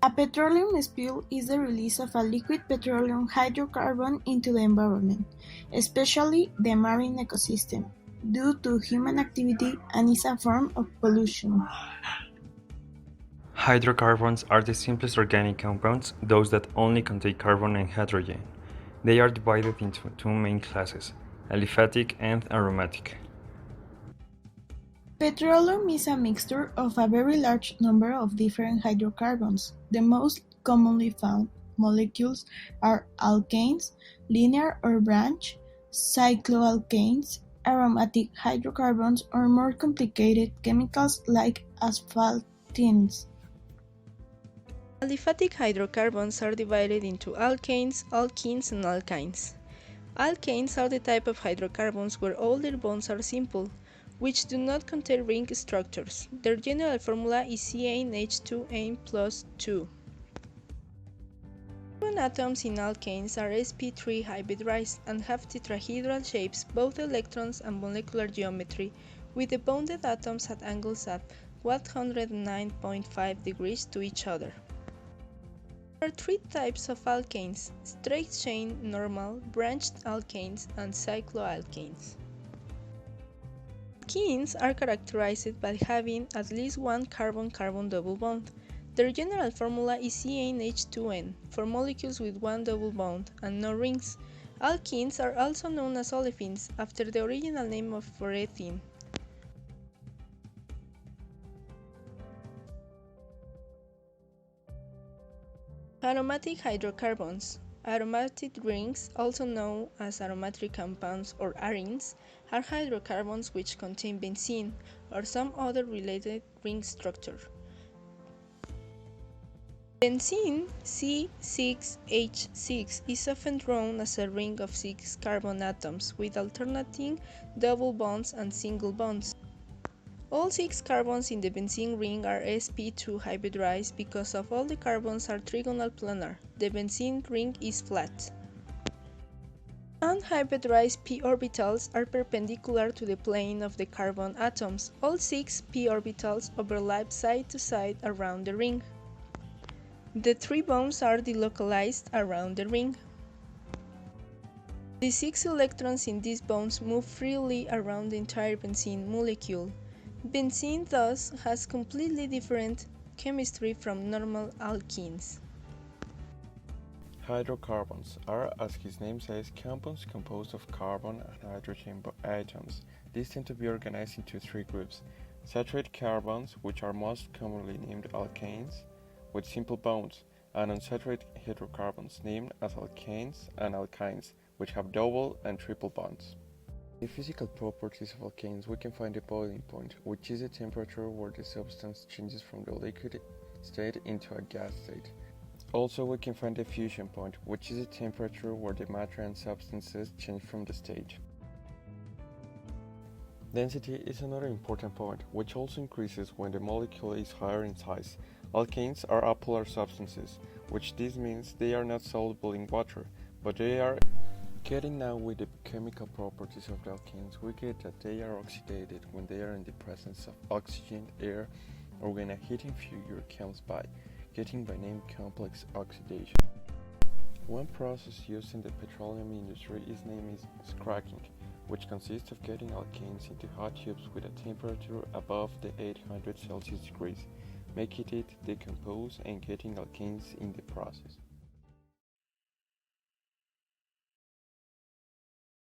A petroleum spill is the release of a liquid petroleum hydrocarbon into the environment, especially the marine ecosystem, due to human activity and is a form of pollution. Hydrocarbons are the simplest organic compounds, those that only contain carbon and hydrogen. They are divided into two main classes, aliphatic and aromatic. Petroleum is a mixture of a very large number of different hydrocarbons. The most commonly found molecules are alkanes, linear or branch, cycloalkanes, aromatic hydrocarbons, or more complicated chemicals like asphaltenes. Aliphatic hydrocarbons are divided into alkanes, alkenes, and alkynes. Alkanes are the type of hydrocarbons where all their bonds are simple, which do not contain ring structures. Their general formula is CnH2n plus 2. Carbon atoms in alkanes are sp3 hybridized and have tetrahedral shapes, both electrons and molecular geometry, with the bonded atoms at angles at 109.5 degrees to each other. There are three types of alkanes: straight-chain, normal, branched alkanes, and cycloalkanes. Alkenes are characterized by having at least one carbon-carbon double bond. Their general formula is CnH2n for molecules with one double bond and no rings. Alkenes are also known as olefins, after the original name of ethene. Aromatic hydrocarbons. Aromatic rings, also known as aromatic compounds or arenes, are hydrocarbons which contain benzene or some other related ring structure. Benzene C6H6 is often drawn as a ring of 6 carbon atoms with alternating double bonds and single bonds. All 6 carbons in the benzene ring are sp2 hybridized because of all the carbons are trigonal planar. The benzene ring is flat. Unhybridized p orbitals are perpendicular to the plane of the carbon atoms. All 6 p orbitals overlap side to side around the ring. The 3 bonds are delocalized around the ring. The 6 electrons in these bonds move freely around the entire benzene molecule. Benzene thus has completely different chemistry from normal alkenes. Hydrocarbons are, as his name says, compounds composed of carbon and hydrogen atoms. These tend to be organized into 3 groups: saturated carbons, which are most commonly named alkanes, with simple bonds, and unsaturated hydrocarbons, named as alkanes and alkynes, which have double and triple bonds. In the physical properties of alkanes, we can find the boiling point, which is the temperature where the substance changes from the liquid state into a gas state. Also, we can find the fusion point, which is the temperature where the matter and substances change from the state. Density is another important point, which also increases when the molecule is higher in size. Alkanes are apolar substances, which this means they are not soluble in water, but they are. Getting now with the chemical properties of the alkanes, we get that they are oxidated when they are in the presence of oxygen, air, or when a heating figure comes by, getting by name complex oxidation. One process used in the petroleum industry is named cracking, which consists of getting alkanes into hot tubes with a temperature above the 800 Celsius degrees, making it decompose and getting alkanes in the process.